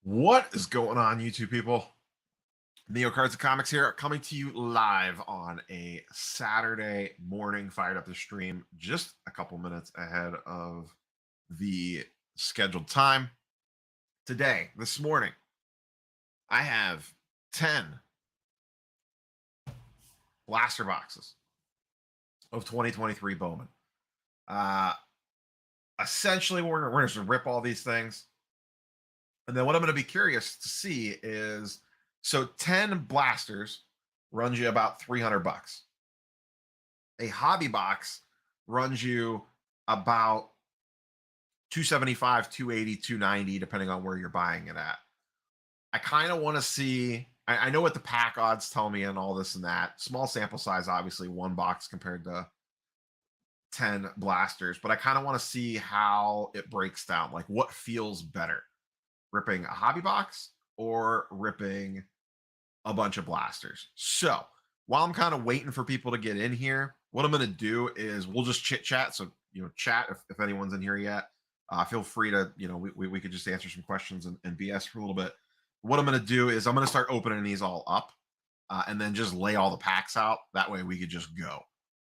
What is going on, YouTube people? Neo Cards and Comics here, coming to you live on a Saturday morning. Fired up the stream just a couple minutes ahead of the scheduled time. Today, this morning, I have 10 blaster boxes of 2023 Bowman. Essentially, we're going to rip all these things. And then what I'm going to be curious to see is, so 10 blasters runs you about $300. A hobby box runs you about $275, $280, $290, depending on where you're buying it at. I kind of want to see, I know what the pack odds tell me and all this and that. Small sample size, obviously, one box compared to 10 blasters, but I kind of want to see how it breaks down, like what feels better. Ripping a hobby box or ripping a bunch of blasters. So while I'm kind of waiting for people to get in here, what I'm going to do is we'll just chit chat. So, chat if anyone's in here yet. Feel free to, we could just answer some questions and BS for a little bit. What I'm going to do is I'm going to start opening these all up and then just lay all the packs out. That way we could just go.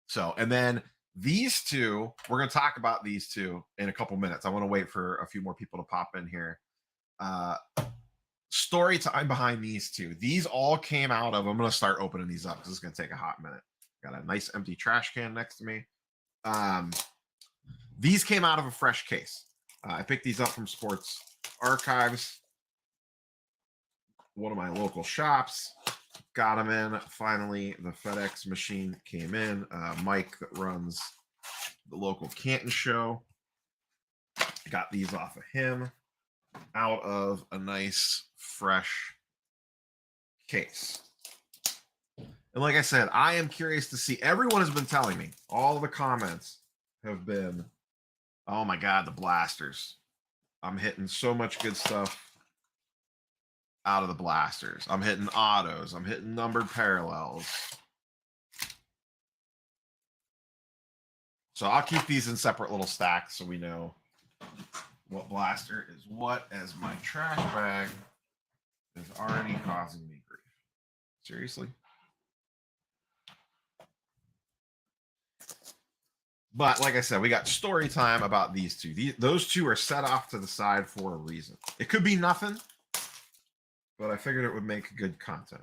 So, and then these two, we're going to talk about these two in a couple minutes. I want to wait for a few more people to pop in here. Story time behind these two. These all came out of, I'm going to start opening these up because it's going to take a hot minute. Got a nice empty trash can next to me. These came out of a fresh case. I picked these up from Sports Archives, one of my local shops. Got them in. Finally, the FedEx machine came in. Mike that runs the local Canton show. Got these off of him, out of a nice fresh case. And like I said, I am curious to see, everyone has been telling me, all the comments have been, oh my God, the blasters. I'm hitting so much good stuff out of the blasters. I'm hitting autos. I'm hitting numbered parallels. So I'll keep these in separate little stacks so we know what blaster is what, as my trash bag is already causing me grief. Seriously? But like I said, we got story time about these two. Those two are set off to the side for a reason. It could be nothing, but I figured it would make good content.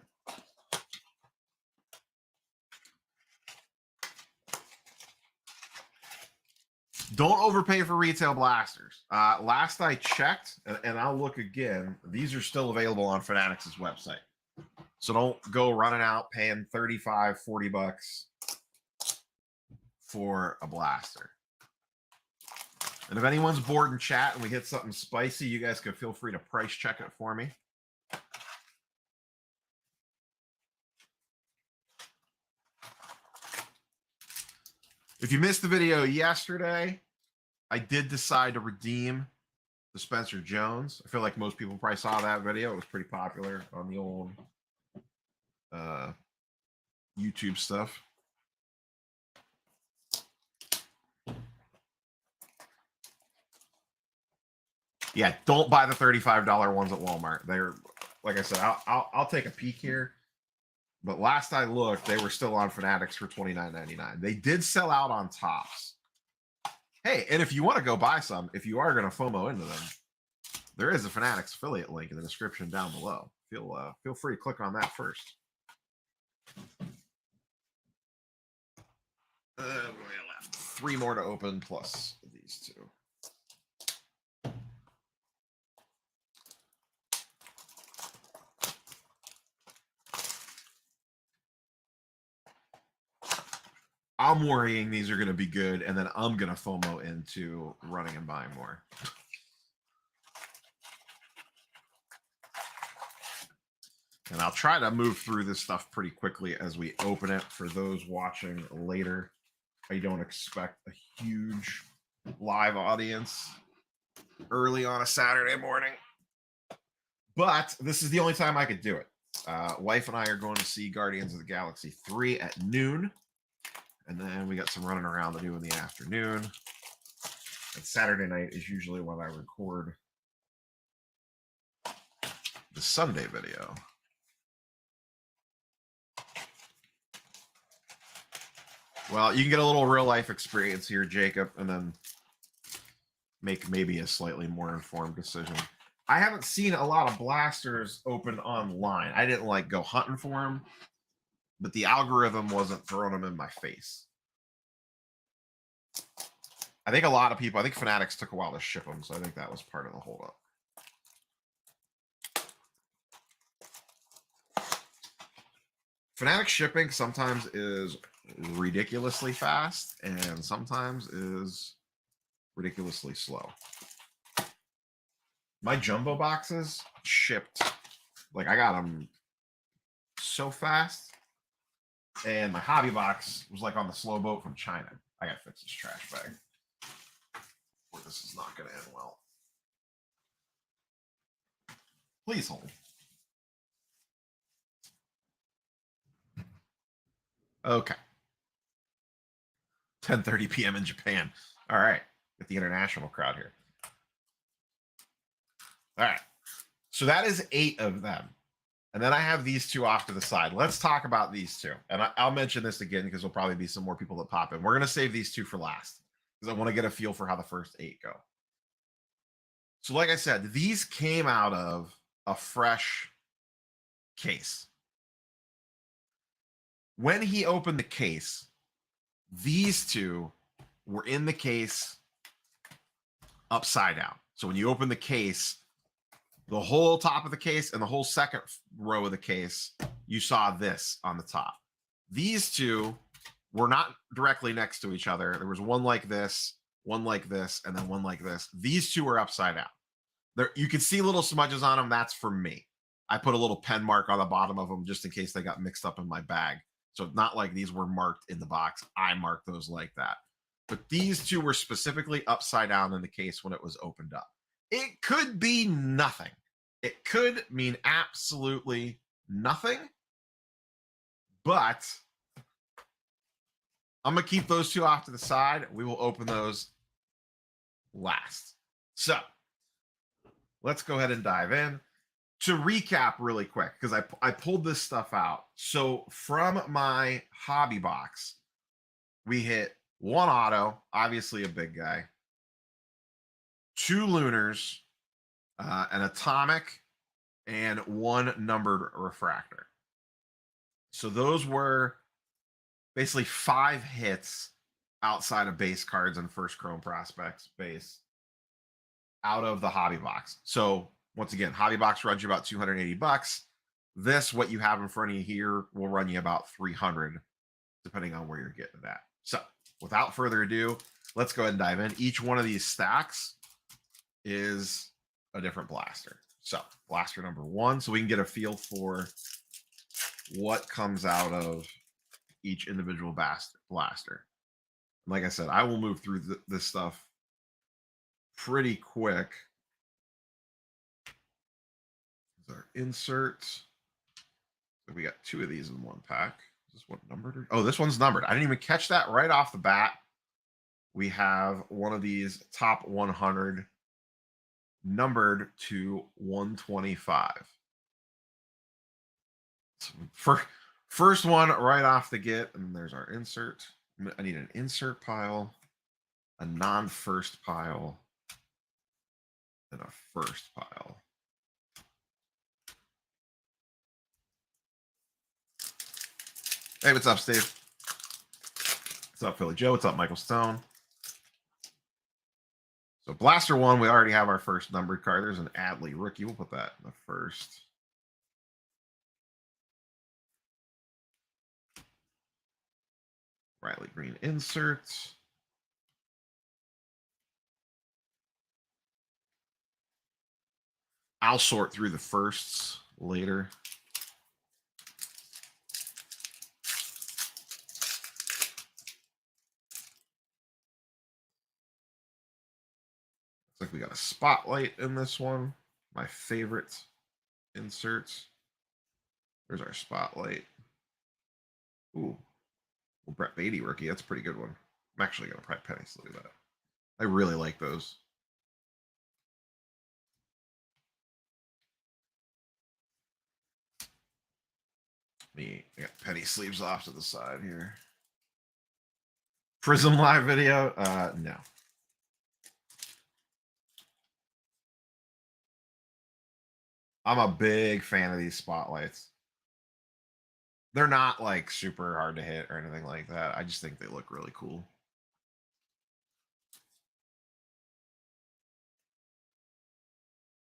Don't overpay for retail blasters. Last I checked, and I'll look again, these are still available on Fanatics' website. So don't go running out paying $35, $40 for a blaster. And if anyone's bored in chat and we hit something spicy, you guys can feel free to price check it for me. If you missed the video yesterday, I did decide to redeem the Spencer Jones. I feel like most people probably saw that video. It was pretty popular on the old YouTube stuff. Yeah, don't buy the $35 ones at Walmart. They're, like I said, I'll take a peek here. But last I looked, they were still on Fanatics for $29.99. They did sell out on Tops. Hey, and if you want to go buy some, if you are going to FOMO into them, there is a Fanatics affiliate link in the description down below. Feel free to click on that first. We left 3 more to open plus these two. I'm worrying these are going to be good, and then I'm going to FOMO into running and buying more. And I'll try to move through this stuff pretty quickly as we open it. For those watching later, I don't expect a huge live audience early on a Saturday morning. But this is the only time I could do it. Wife and I are going to see Guardians of the Galaxy 3 at noon. And then we got some running around to do in the afternoon. And Saturday night is usually when I record the Sunday video. Well, you can get a little real life experience here, Jacob, and then make maybe a slightly more informed decision. I haven't seen a lot of blasters open online. I didn't like go hunting for them, but the algorithm wasn't throwing them in my face. I think a lot of people, I think Fanatics took a while to ship them, so I think that was part of the holdup. Fanatic shipping sometimes is ridiculously fast and sometimes is ridiculously slow. My jumbo boxes shipped, like I got them so fast, and my hobby box was like on the slow boat from China. I gotta fix this trash bag, or this is not gonna end well. Please hold. Okay. 10:30 p.m. in Japan. All right. Get the international crowd here. All right. So that is 8 of them. And then I have these 2 off to the side. Let's talk about these 2. And I'll mention this again because there'll probably be some more people that pop in. We're going to save these 2 for last because I want to get a feel for how the first 8 go. So like I said, these came out of a fresh case. When he opened the case, these 2 were in the case upside down. So when you open the case, the whole top of the case and the whole second row of the case, you saw this on the top. These 2 were not directly next to each other. There was one like this, and then one like this. These 2 are upside down. There, you can see little smudges on them. That's for me. I put a little pen mark on the bottom of them just in case they got mixed up in my bag. So not like these were marked in the box. I marked those like that. But these 2 were specifically upside down in the case when it was opened up. It could be nothing. It could mean absolutely nothing. But I'm going to keep those 2 off to the side. We will open those last. So let's go ahead and dive in. To recap really quick, because I pulled this stuff out. So from my hobby box, we hit 1 auto, obviously a big guy, 2 lunars, an atomic, and 1 numbered refractor. So those were basically 5 hits outside of base cards and first chrome prospects base out of the hobby box. So once again, hobby box runs you about $280. This, what you have in front of you here, will run you about $300, depending on where you're getting it at. So without further ado, let's go ahead and dive in. Each one of these stacks is a different blaster. So blaster number 1, so we can get a feel for what comes out of each individual blaster. Like I said, I will move through this stuff pretty quick. Our inserts. So we got 2 of these in 1 pack. Is this one numbered? Oh, this one's numbered. I didn't even catch that right off the bat. We have one of these top 100 numbered to 125. So first one right off the get, and there's our insert. I need an insert pile, a non-first pile, and a first pile. Hey, what's up, Steve? What's up, Philly Joe? What's up, Michael Stone? So blaster 1, we already have our first numbered card. There's an Adley rookie. We'll put that in the first. Riley Green inserts. I'll sort through the firsts later. Looks like we got a spotlight in this one. My favorite inserts. There's our spotlight. Ooh. Well, Brett Beatty rookie. That's a pretty good one. I'm actually going to probably penny sleeve that. I really like those. I got penny sleeves off to the side here. Prism live video? No. I'm a big fan of these spotlights. They're not like super hard to hit or anything like that. I just think they look really cool.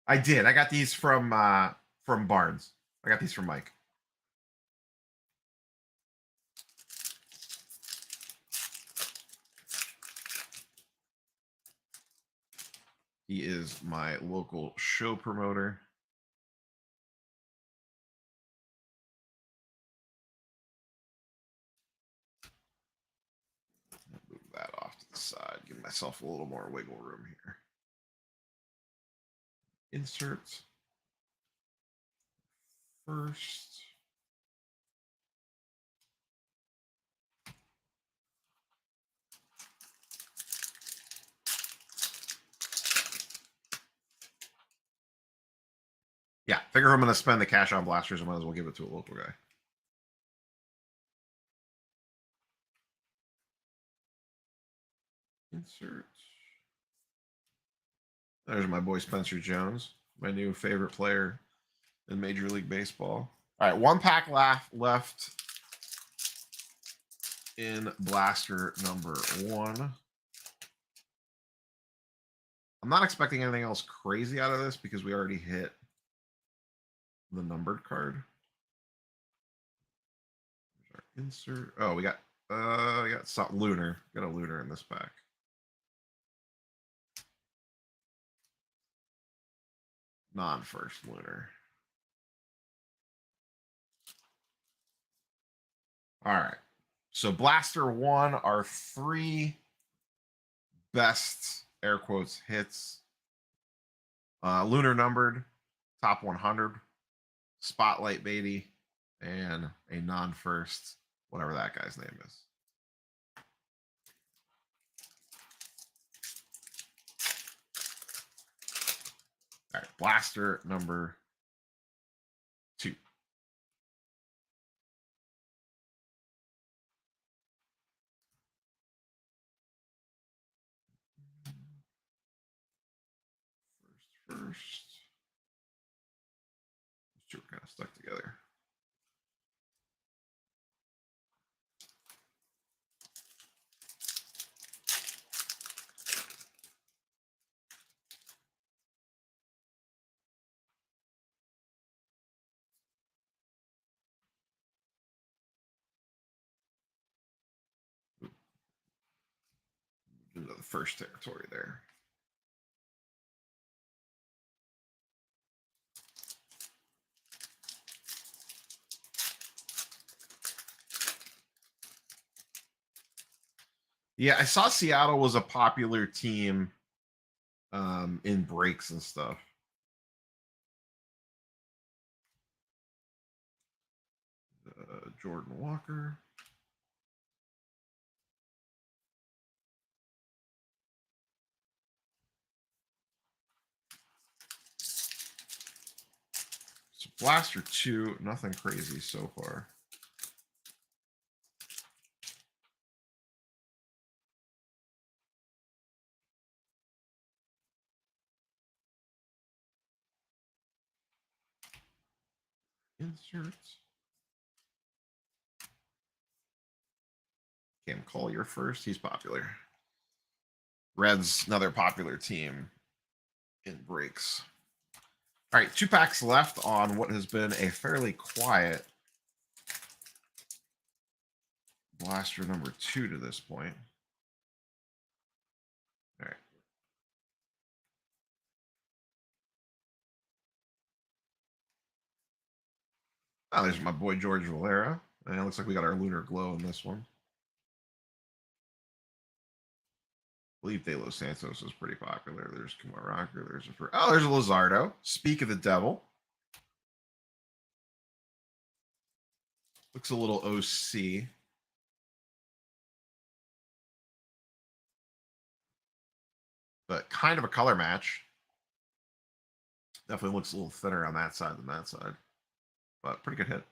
I did. I got these from Barnes. I got these from Mike. He is my local show promoter. Move that off to the side. Give myself a little more wiggle room here. Insert first. Yeah, figure I'm going to spend the cash on blasters. I might as well give it to a local guy. Insert. There's my boy Spencer Jones, my new favorite player in Major League Baseball. All right, one pack left in blaster number 1. I'm not expecting anything else crazy out of this because we already hit the numbered card. Insert. Oh, we got some lunar. Got a lunar in this pack. Non-first lunar. All right. So blaster 1 are 3 best air quotes hits. Lunar numbered, top 100, spotlight baity, and a non-first, whatever that guy's name is. All right, blaster number 2. First. These two are kind of stuck together. Into the first territory there. Yeah, I saw Seattle was a popular team in breaks and stuff. Jordan Walker. So blaster 2, nothing crazy so far. Insert. Cam Collier first. He's popular. Reds, another popular team in breaks. All right, 2 packs left on what has been a fairly quiet blaster number 2 to this point. All right. Oh, there's my boy George Valera. And it looks like we got our Lunar Glow in this one. I believe De Los Santos is pretty popular. There's Kumar Rocker. There's a Luzardo. Speak of the Devil. Looks a little OC. But kind of a color match. Definitely looks a little thinner on that side than that side. But pretty good hit.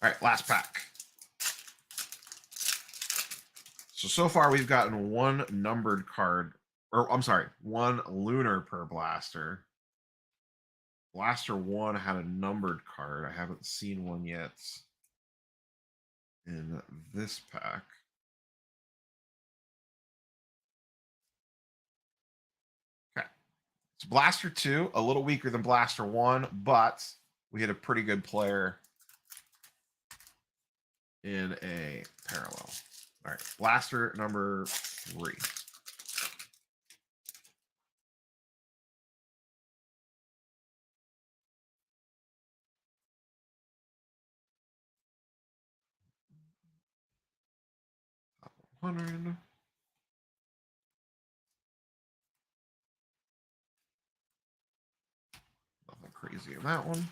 All right, last pack. So far we've gotten one numbered card, or I'm sorry, one lunar per blaster. Blaster 1 had a numbered card. I haven't seen one yet in this pack. Okay. So Blaster 2, a little weaker than Blaster 1, but we had a pretty good player in a parallel. All right, Blaster number 3. Top 100. Nothing crazy in that one.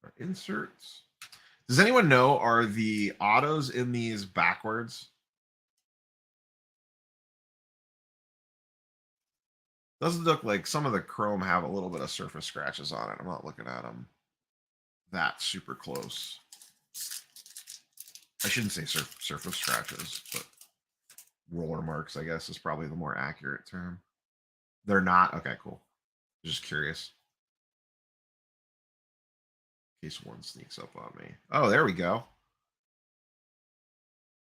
Our inserts. Does anyone know, are the autos in these backwards? Doesn't look like some of the chrome have a little bit of surface scratches on it. I'm not looking at them that super close. I shouldn't say surface scratches, but roller marks, I guess, is probably the more accurate term. They're not? Okay, cool. Just curious. In case one sneaks up on me. Oh, there we go.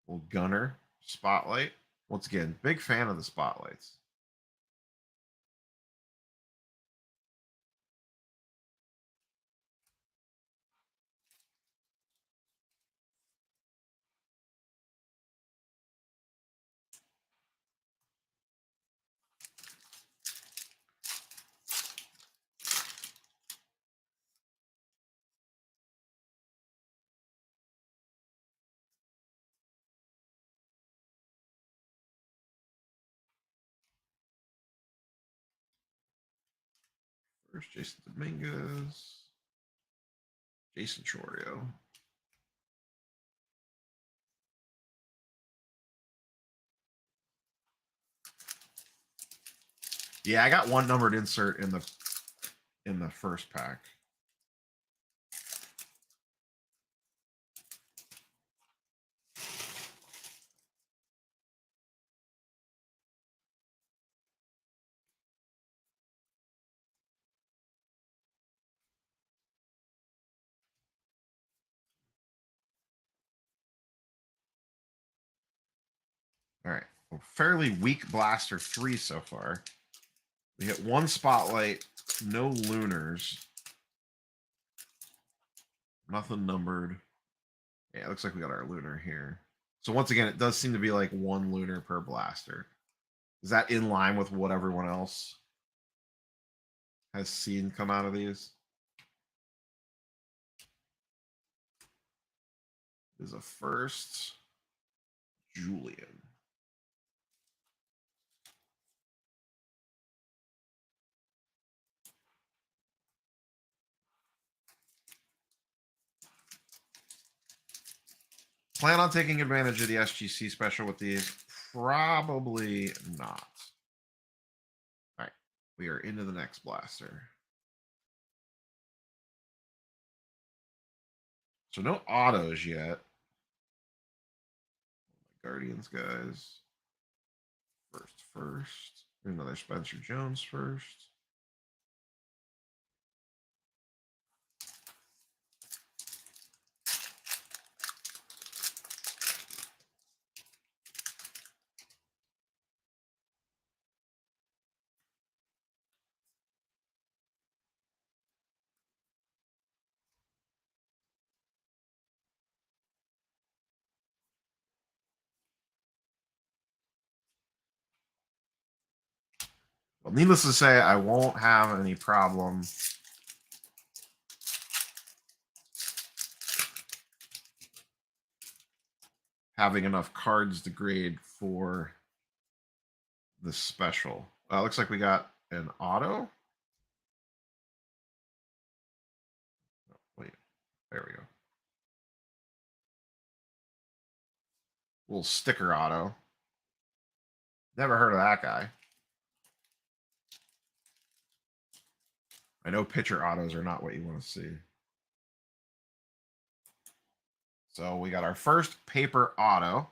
Little gunner spotlight. Once again, big fan of the spotlights. First, Jason Dominguez. Jason Chorio. Yeah, I got one numbered insert in the first pack. All right. Well, fairly weak Blaster 3 so far. We hit one spotlight, no lunars. Nothing numbered. Yeah, it looks like we got our lunar here. So once again, it does seem to be like one lunar per blaster. Is that in line with what everyone else has seen come out of these? Is a first Julian. Plan on taking advantage of the SGC special with these? Probably not. All right, we are into the next blaster. So no autos yet. Guardians guys. First. Another Spencer Jones first. Well, needless to say, I won't have any problem having enough cards to grade for the special. Looks like we got an auto. Oh, wait. There we go. Little sticker auto. Never heard of that guy. I know pitcher autos are not what you want to see. So we got our first paper auto.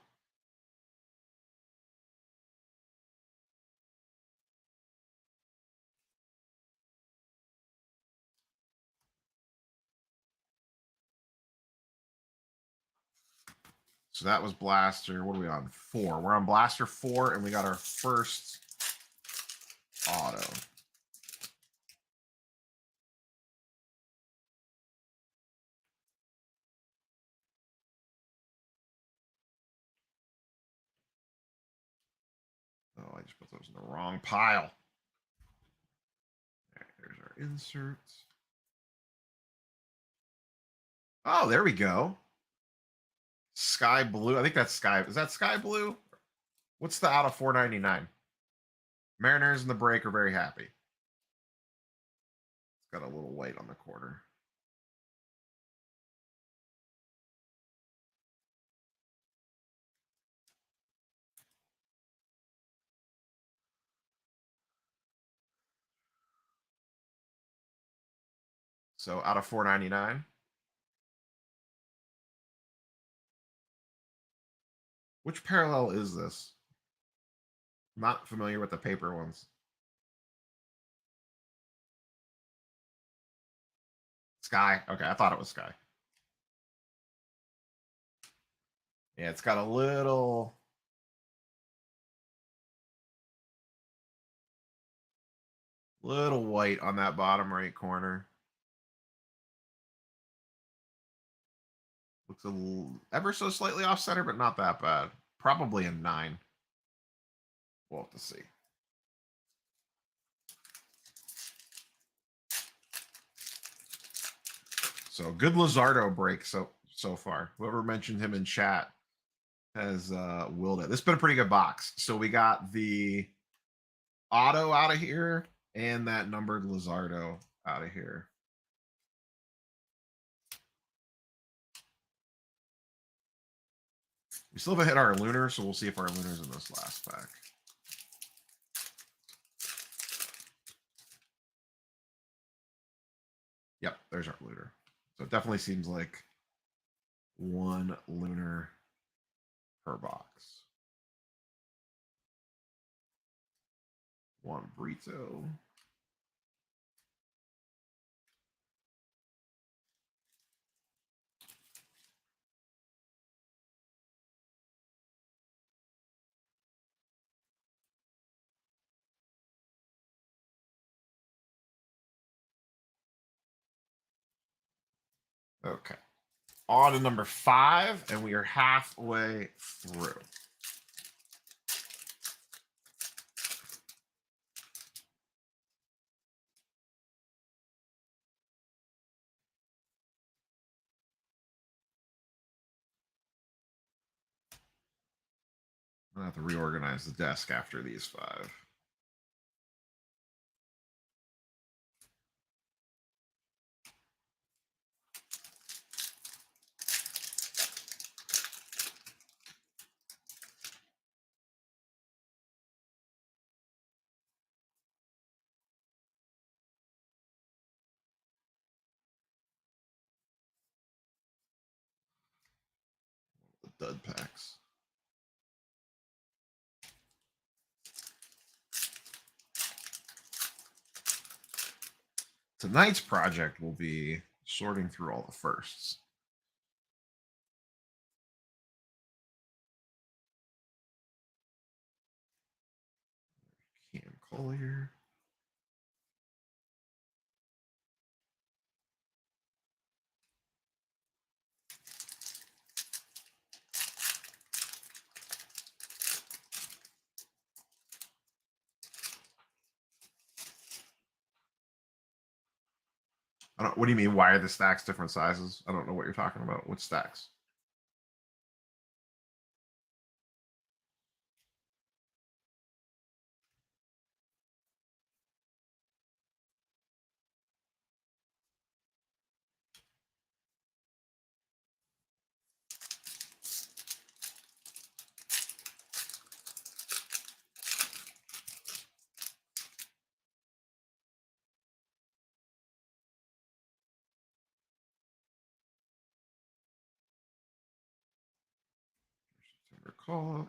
So that was Blaster. What are we on? 4. We're on Blaster 4, and we got our first auto. Oh, I just put those in the wrong pile. Right, there's our inserts. Oh, there we go. Sky blue. I think that's sky. Is that sky blue? What's the out of 499? Mariners in the break are very happy. It's got a little white on the corner. So out of 499. Which parallel is this? I'm not familiar with the paper ones. Sky. Okay, I thought it was sky. Yeah, it's got a little white on that bottom right corner. Looks a little, ever so slightly off center, but not that bad. Probably a 9. We'll have to see. So good Luzardo break so far. Whoever mentioned him in chat has willed it. This has been a pretty good box. So we got the auto out of here and that numbered Luzardo out of here. We still haven't hit our lunar, so we'll see if our lunar's in this last pack. Yep, there's our lunar. So it definitely seems like 1 lunar per box. 1 Brito. Okay. On to number 5, and we are halfway through. I'm gonna have to reorganize the desk after these 5. The dud packs. Tonight's project will be sorting through all the firsts. Cam Collier. I don't. What do you mean? Why are the stacks different sizes? I don't know what you're talking about. What stacks? call up.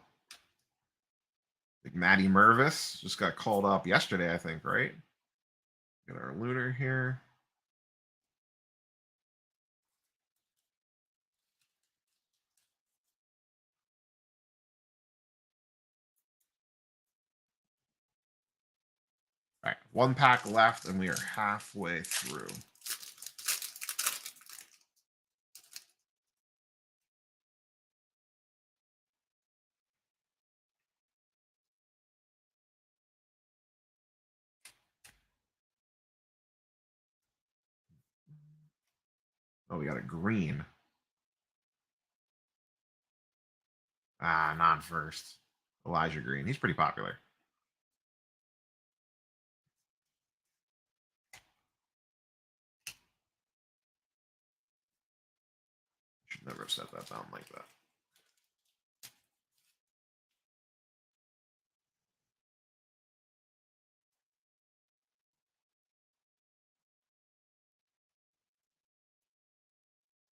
Like Matty Mervis just got called up yesterday, I think, right? Get our lunar here. All right, one pack left, and we are halfway through. Oh, we got a green. Ah, non first. Elijah Green. He's pretty popular. Should never have set that down like that.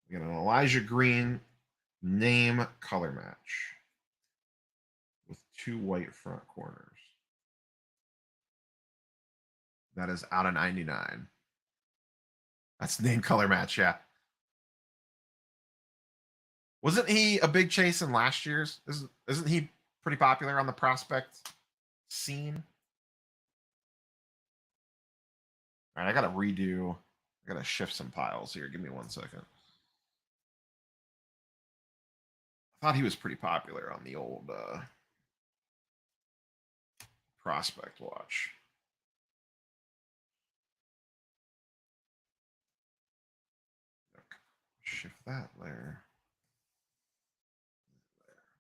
We got an Elijah Green name color match with 2 white front corners. That is out of 99. That's name color match, yeah. Wasn't he a big chase in last year's? Isn't he pretty popular on the prospect scene? All right, I got to redo. I got to shift some piles here. Give me 1 second. I thought he was pretty popular on the old prospect watch. Shift that there.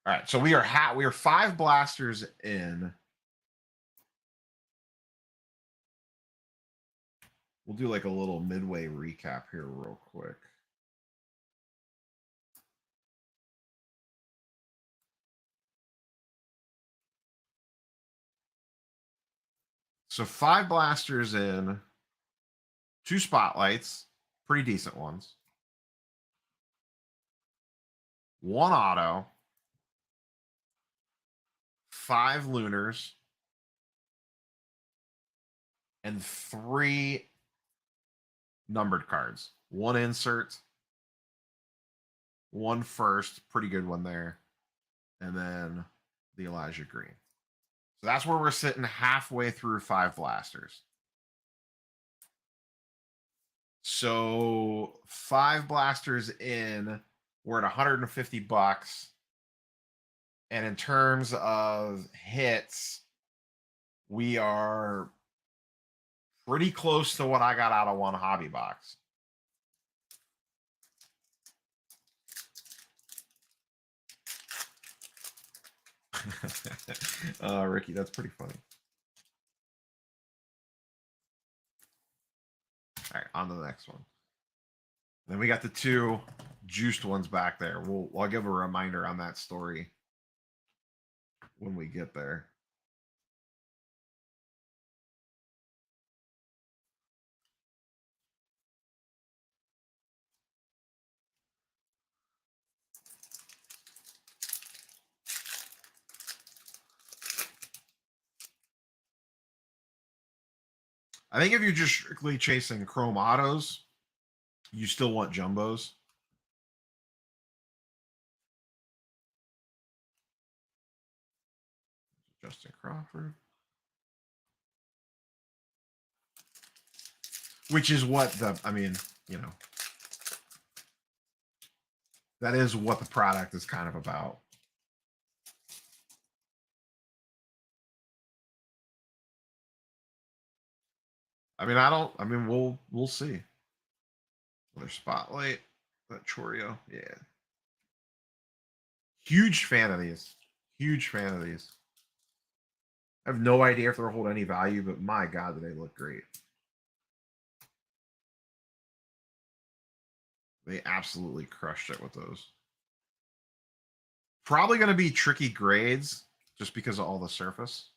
All right, so we are 5 blasters in. We'll do like a little midway recap here real quick. So 5 blasters in, 2 spotlights, pretty decent ones. 1 auto, 5 lunars, and 3 numbered cards. 1 insert, 1 first, pretty good one there, and then the Elijah Green. So that's where we're sitting halfway through 5 blasters. So 5 blasters in, we're at 150 bucks. And in terms of hits, we are pretty close to what I got out of 1 hobby box. Ricky, that's pretty funny. All right, on to the next one. Then we got the 2 juiced ones back there. I'll give a reminder on that story when we get there. I think if you're just strictly chasing chrome autos, you still want jumbos. Justin Crawford. Which is what that is what the product is kind of about. We'll see. Another spotlight. That Chorio. Yeah. Huge fan of these. Huge fan of these. I have no idea if they'll hold any value, but my God, do they look great. They absolutely crushed it with those. Probably going to be tricky grades just because of all the surface.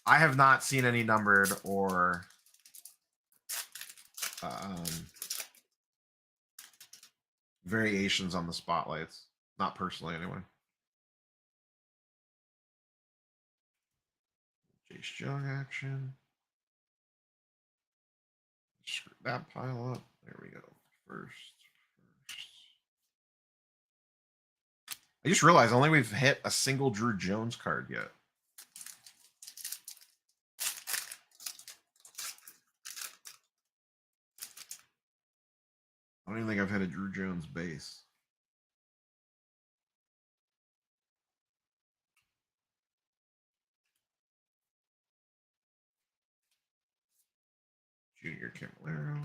I have not seen any numbered or variations on the spotlights. Not personally, anyway. Jace Jung action. Screw that pile up. There we go. First. I just realized only we've hit a single Drew Jones card yet. I don't even think I've hit a Drew Jones base. Junior Camilero.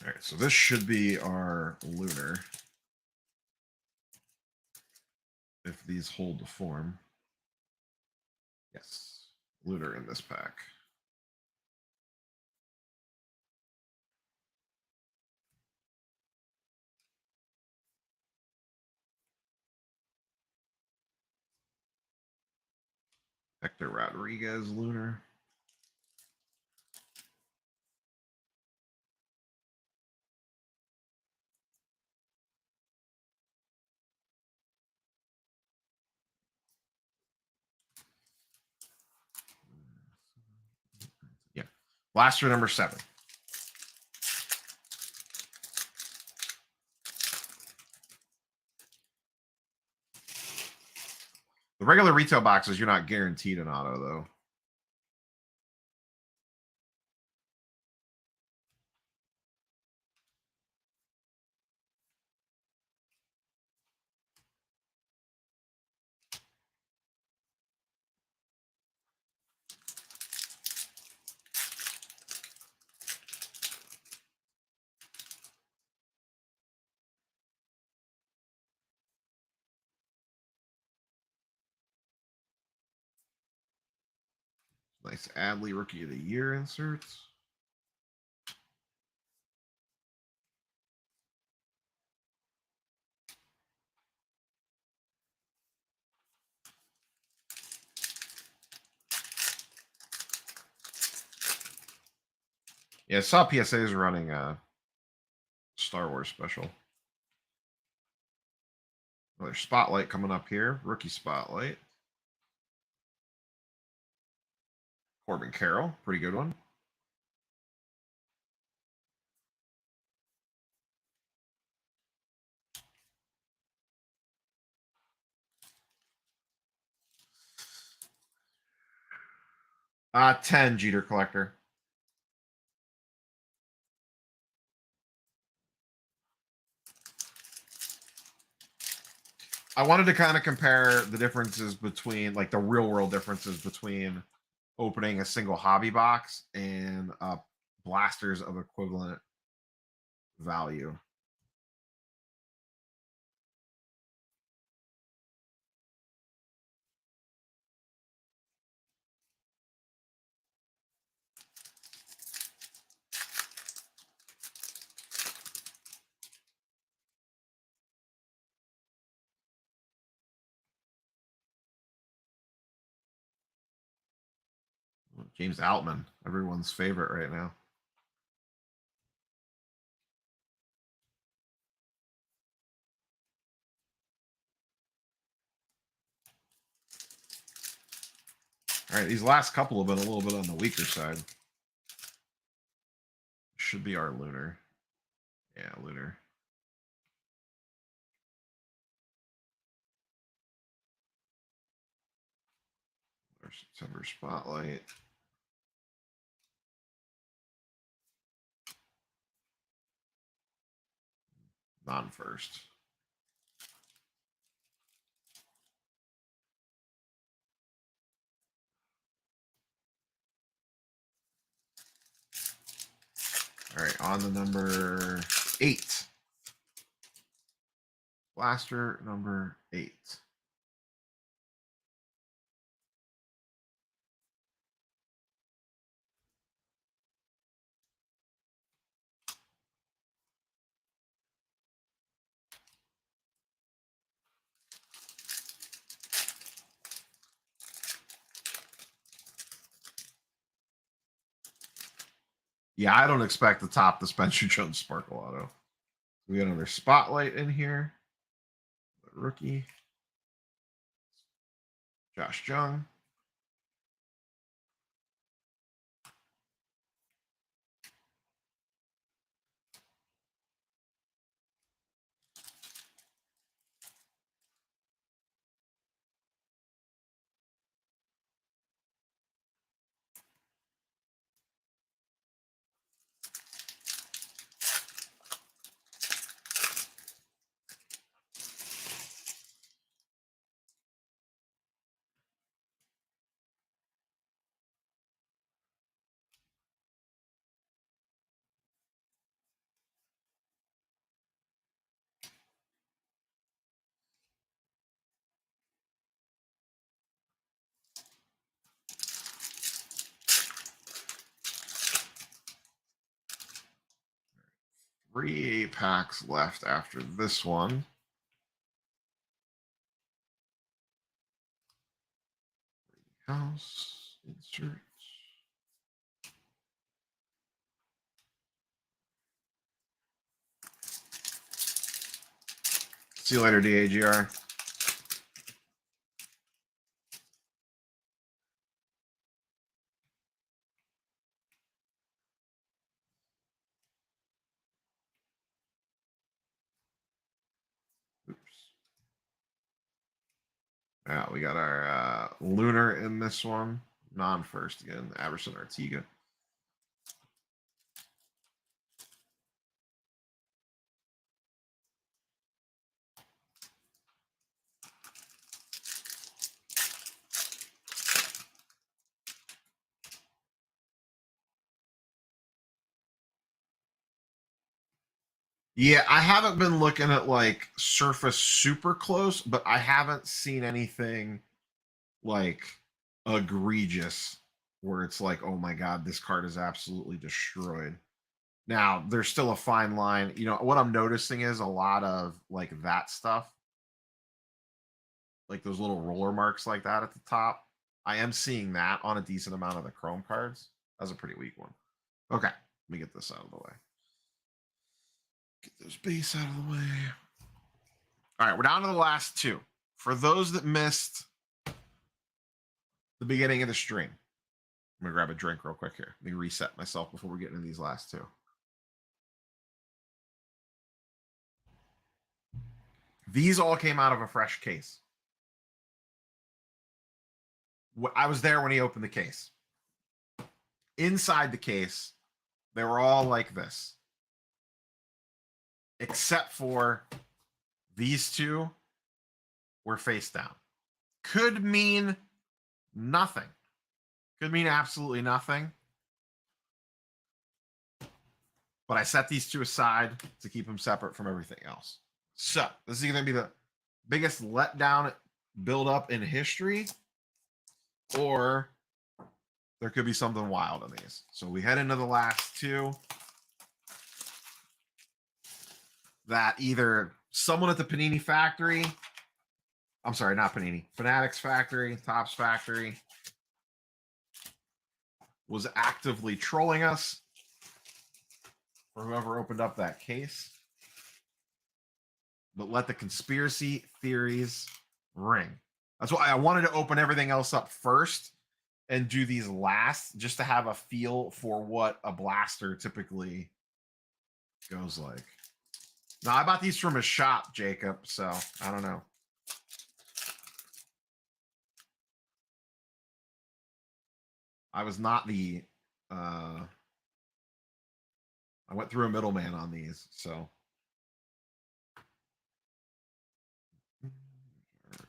All right, so this should be our Lunar. If these hold the form. Yes, Lunar in this pack. Hector Rodriguez, Lunar. Yeah. Blaster number 7. The regular retail boxes, you're not guaranteed an auto, though. Nice Adley Rookie of the Year inserts. Yeah, I saw PSA is running a Star Wars special. Another Spotlight coming up here. Rookie Spotlight. Corbin Carroll, pretty good one. Uh, 10 Jeter Collector. I wanted to kind of compare the differences between, like, the real world differences between opening a single hobby box and blasters of equivalent value. James Outman, everyone's favorite right now. All right, these last couple have been a little bit on the weaker side. Should be our Lunar. Yeah, Lunar. Our September Spotlight. Non-first. All right, on the number 8. Blaster number 8. Yeah, I don't expect the top the Spencer Jones Sparkle Auto. We got another Spotlight in here. The rookie. Josh Jung. Three 8-packs left after this one. House insert. See you later, DAGR. Oops. Yeah, we got our Lunar in this one. Non-first again. Aberson Artiga. Yeah, I haven't been looking at like Surface super close, but I haven't seen anything like egregious where it's like, oh my god, this card is absolutely destroyed. Now, there's still a fine line. You know, what I'm noticing is a lot of like that stuff, like those little roller marks like that at the top. I am seeing that on a decent amount of the Chrome cards. That's a pretty weak one. Okay, let me get this out of the way. Get those base out of the way. All right, we're down to the last two. For those that missed the beginning of the stream, I'm gonna grab a drink real quick here. Let me reset myself before we get into these last two. These all came out of a fresh case. I was there when he opened the case. Inside the case, they were all like this, except for these two were face down. Could mean nothing. Could mean absolutely nothing. But I set these two aside to keep them separate from everything else. So this is going to be the biggest letdown build up in history, or there could be something wild in these. So we head into the last two. That either someone at the Panini factory, I'm sorry, not Panini, Fanatics factory, Topps factory, was actively trolling us, for whoever opened up that case. But let the conspiracy theories ring. That's why I wanted to open everything else up first and do these last, just to have a feel for what a blaster typically goes like. Now, I bought these from a shop, Jacob, so I don't know. I was not the I went through a middleman on these, so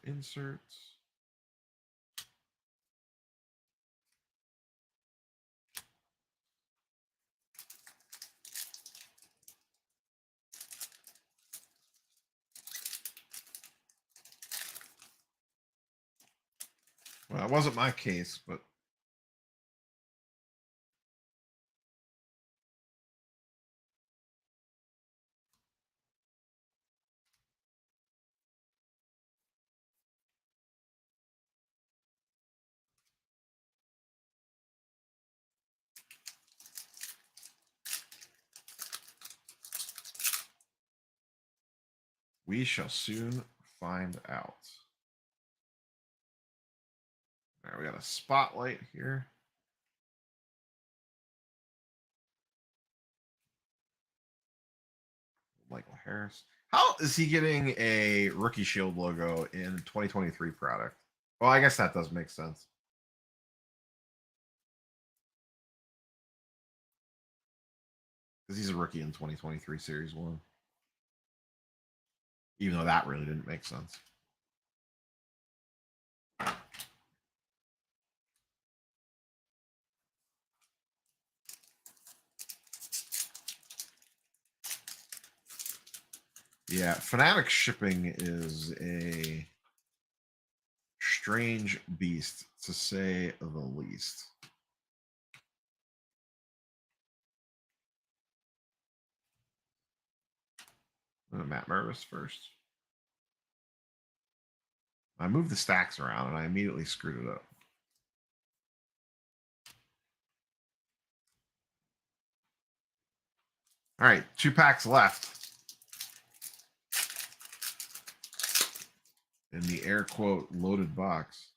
inserts. Well, it wasn't my case, but We shall soon find out. All right, we got a spotlight here. Michael Harris. How is he getting a Rookie Shield logo in 2023 product? Well, I guess that does make sense. Because he's a rookie in 2023 Series 1. Even though that really didn't make sense. Yeah, Fnatic shipping is a strange beast, to say the least. Matt Mervis first. I moved the stacks around and I immediately screwed it up. All right, 2 packs left. In the air quote loaded box.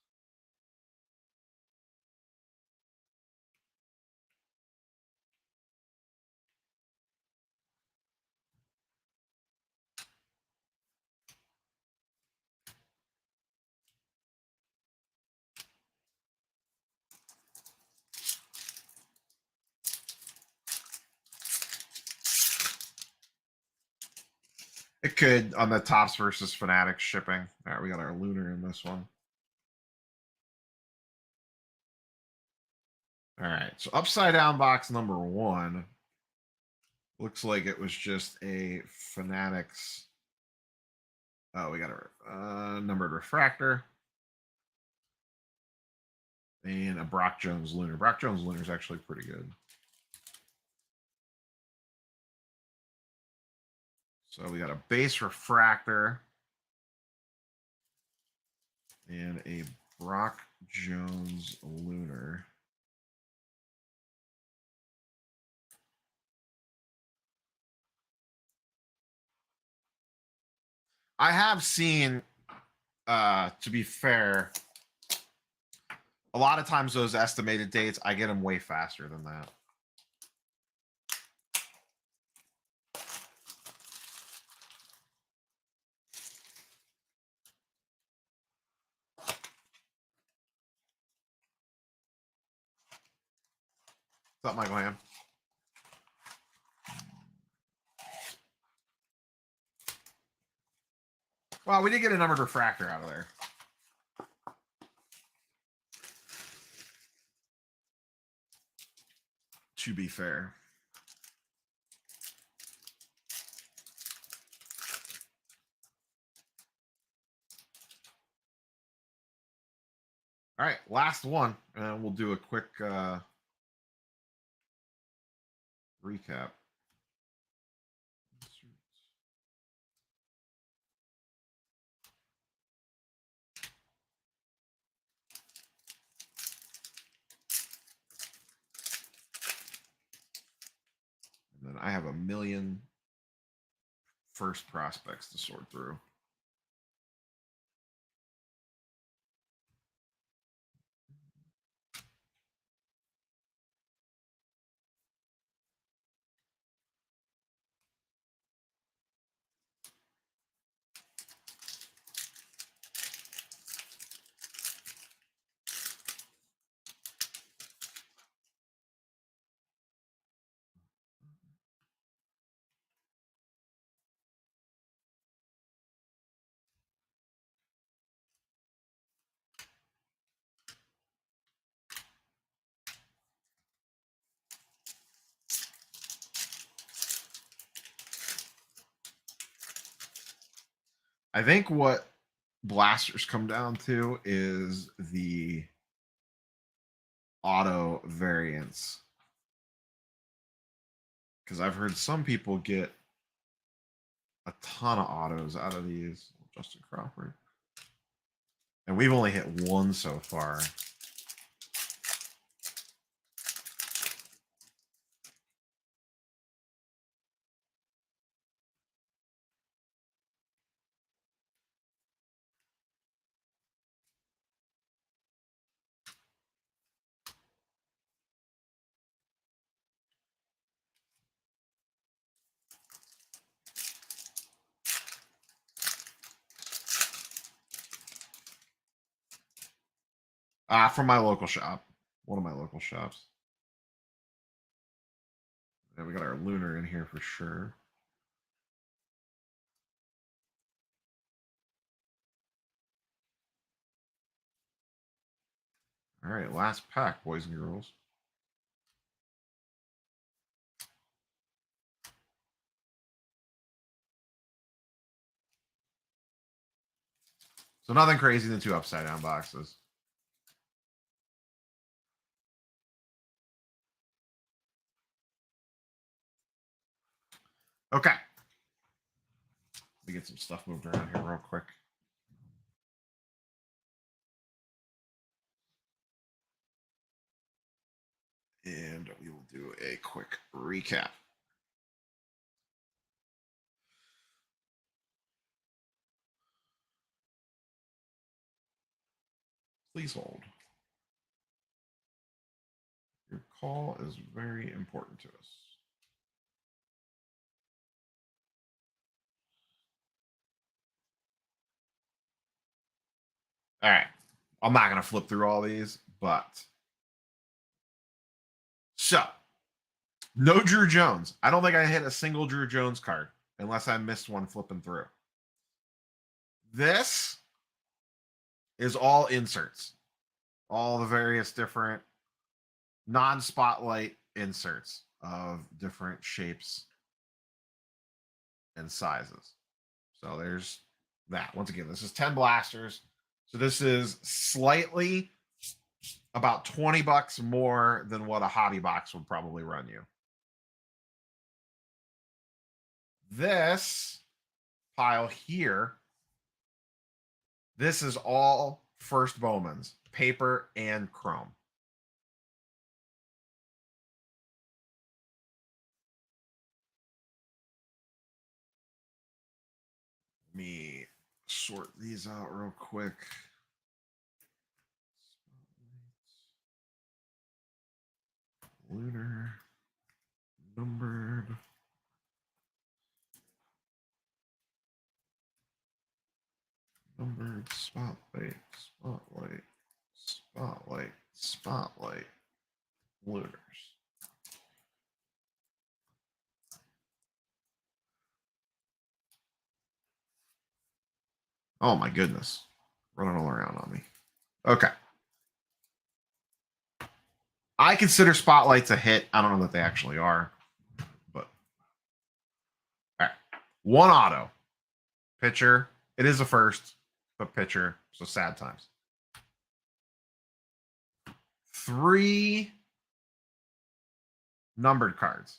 It could on the Tops versus Fanatics shipping. All right, we got our Lunar in this one. All right, so upside down box number 1. Looks like it was just a Fanatics. Oh, we got a numbered refractor. And a Brock Jones Lunar. Brock Jones Lunar is actually pretty good. So we got a base refractor and a Brock Jones Lunar. I have seen, to be fair, a lot of times those estimated dates, I get them way faster than that. What's up, Michael Ham? Well, we did get a numbered refractor out of there. To be fair. All right, last one, and we'll do a quick recap. And then I have a million first prospects to sort through. I think what blasters come down to is the auto variants. Because I've heard some people get a ton of autos out of these. Justin Crawford. And we've only hit 1 so far. From my local shop. One of my local shops. Yeah, we got our lunar in here for sure. All right, last pack, boys and girls. So nothing crazy than 2 upside down boxes. Okay. Let me get some stuff moved around here real quick. And we will do a quick recap. Please hold. Your call is very important to us. All right. I'm not going to flip through all these, but. So, no Drew Jones. I don't think I hit a single Drew Jones card unless I missed one flipping through. This is all inserts, all the various different non-spotlight inserts of different shapes and sizes. So there's that. Once again, this is 10 blasters. So this is slightly about $20 more than what a hobby box would probably run you. This pile here, this is all first Bowmans, paper and chrome. Let me sort these out real quick. Lunar, numbered. Numbered, spotlight, spotlight, spotlight, spotlight, lunars. Oh my goodness. Running all around on me. Okay. I consider spotlights a hit. I don't know that they actually are, but all right. One auto. Pitcher. It is a first, but pitcher. So sad times. 3 numbered cards.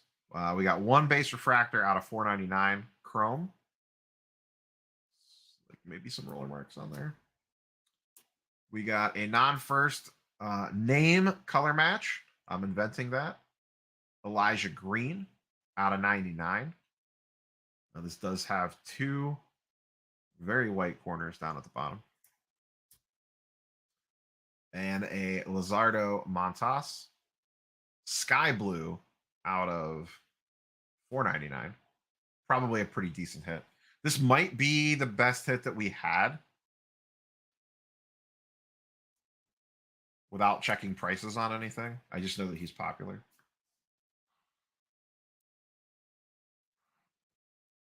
We got 1 base refractor out of 499 chrome. Like maybe some roller marks on there. We got a non-first name color match. I'm inventing that. Elijah Green out of 99. Now this does have 2 very white corners down at the bottom. And a Lizardo Montas sky blue out of 499. Probably a pretty decent hit. This might be the best hit that we had without checking prices on anything. I just know that he's popular.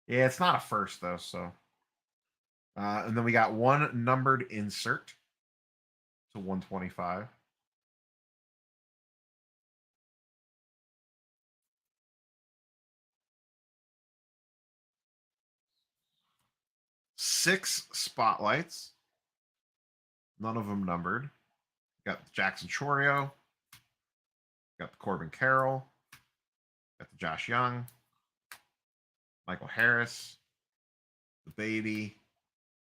Yeah, it's not a first though, so. And then we got 1 numbered insert to 125. Six spotlights, none of them numbered. Got Jackson Chorio, got the Corbin Carroll, got the Josh Young, Michael Harris, the Baby,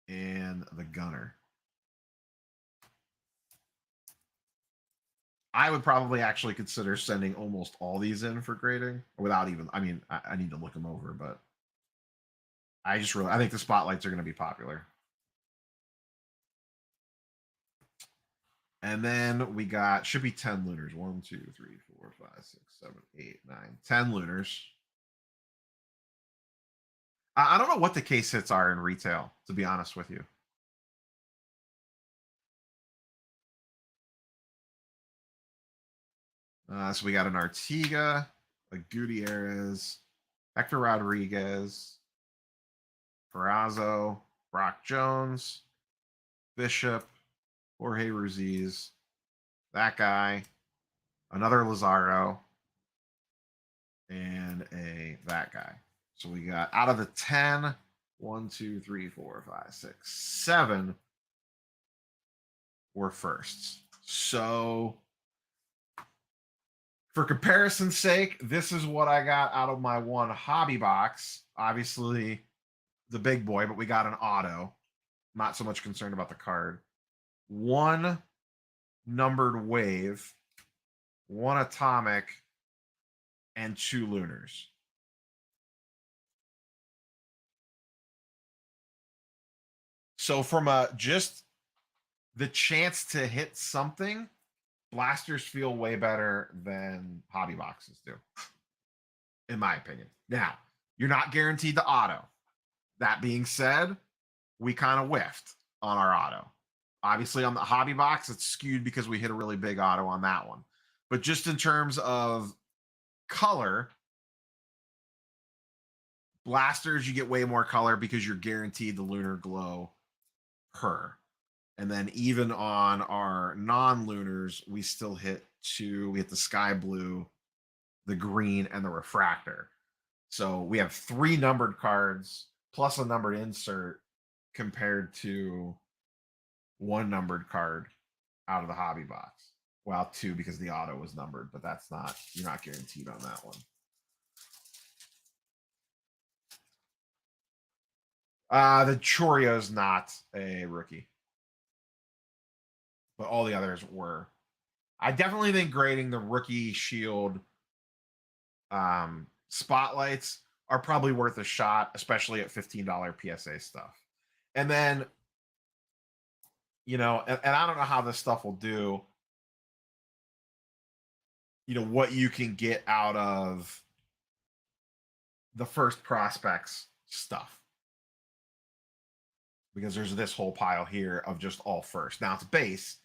and the Gunner. I would probably actually consider sending almost all these in for grading without even, I mean, I need to look them over, but I think the spotlights are going to be popular. And then we got, should be 10 lunars. 1, 2, 3, 4, 5, 6, 7, 8, 9, 10 lunars. I don't know what the case hits are in retail, to be honest with you. So we got an Artiga, a Gutierrez, Hector Rodriguez, Perazo, Brock Jones, Bishop, Jorge Ruiz, that guy, another Lazaro, and that guy. So we got out of the 10, 1, 2, 3, 4, 5, 6, 7 were firsts. So for comparison's sake, this is what I got out of my one hobby box. Obviously, the big boy, but we got an auto. Not so much concerned about the card. One numbered wave, one atomic, and 2 lunars. So from just the chance to hit something, blasters feel way better than hobby boxes do, in my opinion. Now, you're not guaranteed the auto. That being said, we kind of whiffed on our auto. Obviously, on the hobby box, it's skewed because we hit a really big auto on that one. But just in terms of color, blasters, you get way more color because you're guaranteed the lunar glow per. And then even on our non-lunars, we still hit 2. We hit the sky blue, the green, and the refractor. So we have 3 numbered cards plus a numbered insert compared to 1 numbered card out of the hobby box. Well, 2 because the auto was numbered, but you're not guaranteed on that one. The Chorio's not a rookie, but all the others were. I definitely think grading the rookie shield spotlights are probably worth a shot, especially at $15 PSA stuff. And then, and I don't know how this stuff will do, what you can get out of the first prospects stuff. Because there's this whole pile here of just all first. Now it's base,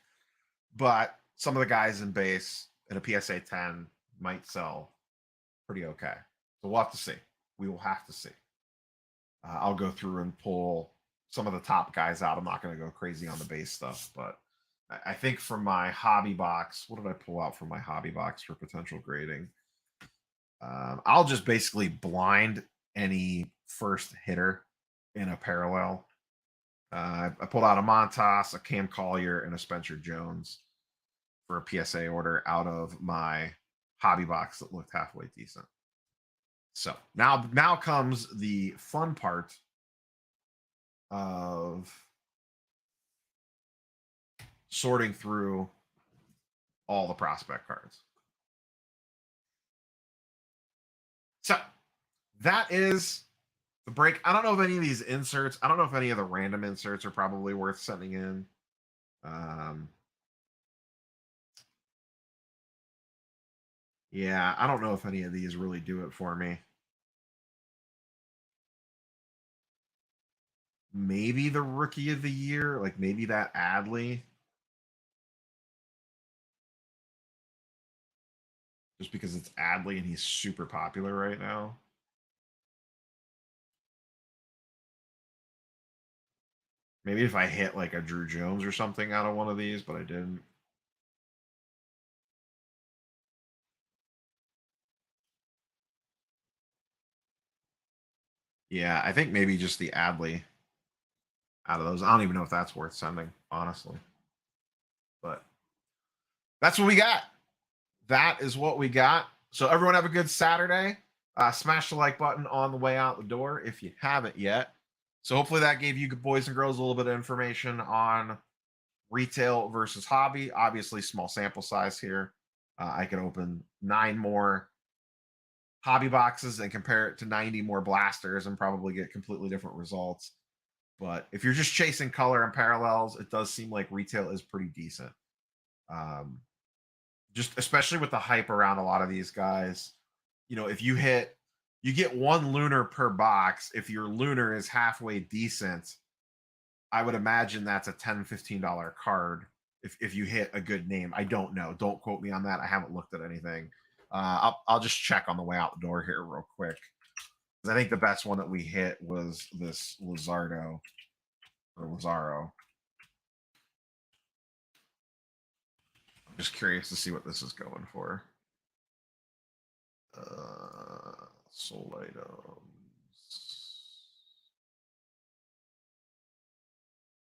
but some of the guys in base in a PSA 10 might sell pretty okay. So we'll have to see. We will have to see. I'll go through and pull some of the top guys out. I'm not going to go crazy on the base stuff, but I think for my hobby box, what did I pull out from my hobby box for potential grading? I'll just basically blind any first hitter in a parallel. I pulled out a Montas, a Cam Collier, and a Spencer Jones for a PSA order out of my hobby box that looked halfway decent. So now comes the fun part of sorting through all the prospect cards. So that is the break. I don't know if any of these inserts, I don't know if any of the random inserts are probably worth sending in. Yeah, I don't know if any of these really do it for me. Maybe the rookie of the year, like maybe that Adley. Just because it's Adley and he's super popular right now. Maybe if I hit like a Drew Jones or something out of one of these, but I didn't. Yeah, I think maybe just the Adley out of those. I don't even know if that's worth sending, honestly. But that's what we got. That is what we got. So everyone have a good Saturday. Smash the like button on the way out the door if you haven't yet. So hopefully that gave you boys and girls a little bit of information on retail versus hobby. Obviously, small sample size here. I could open 9 more hobby boxes and compare it to 90 more blasters and probably get completely different results. But if you're just chasing color and parallels, it does seem like retail is pretty decent. Just especially with the hype around a lot of these guys. If you get 1 lunar per box. If your lunar is halfway decent, I would imagine that's a $10, $15 card if you hit a good name. I don't know. Don't quote me on that. I haven't looked at anything. I'll just check on the way out the door here real quick. I think the best one that we hit was this Lazaro. I'm just curious to see what this is going for. Sold items.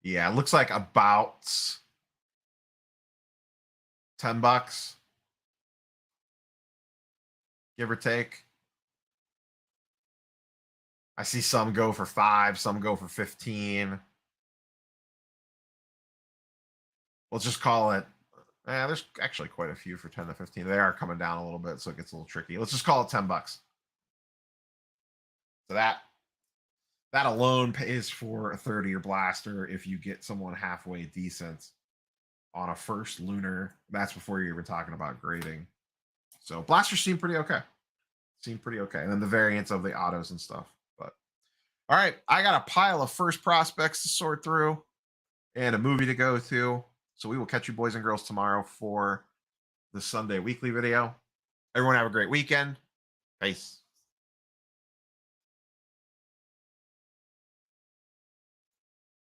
Yeah, it looks like about $10, give or take. I see some go for 5, some go for 15. Let's just call it. There's actually quite a few for 10 to 15. They are coming down a little bit, so it gets a little tricky. Let's just call it $10. So that alone pays for a 30-year blaster if you get someone halfway decent on a first lunar. That's before you're even talking about grading. So blasters seem pretty okay. And then the variants of the autos and stuff. But all right, I got a pile of first prospects to sort through and a movie to go to. So we will catch you boys and girls tomorrow for the Sunday weekly video. Everyone have a great weekend. Peace.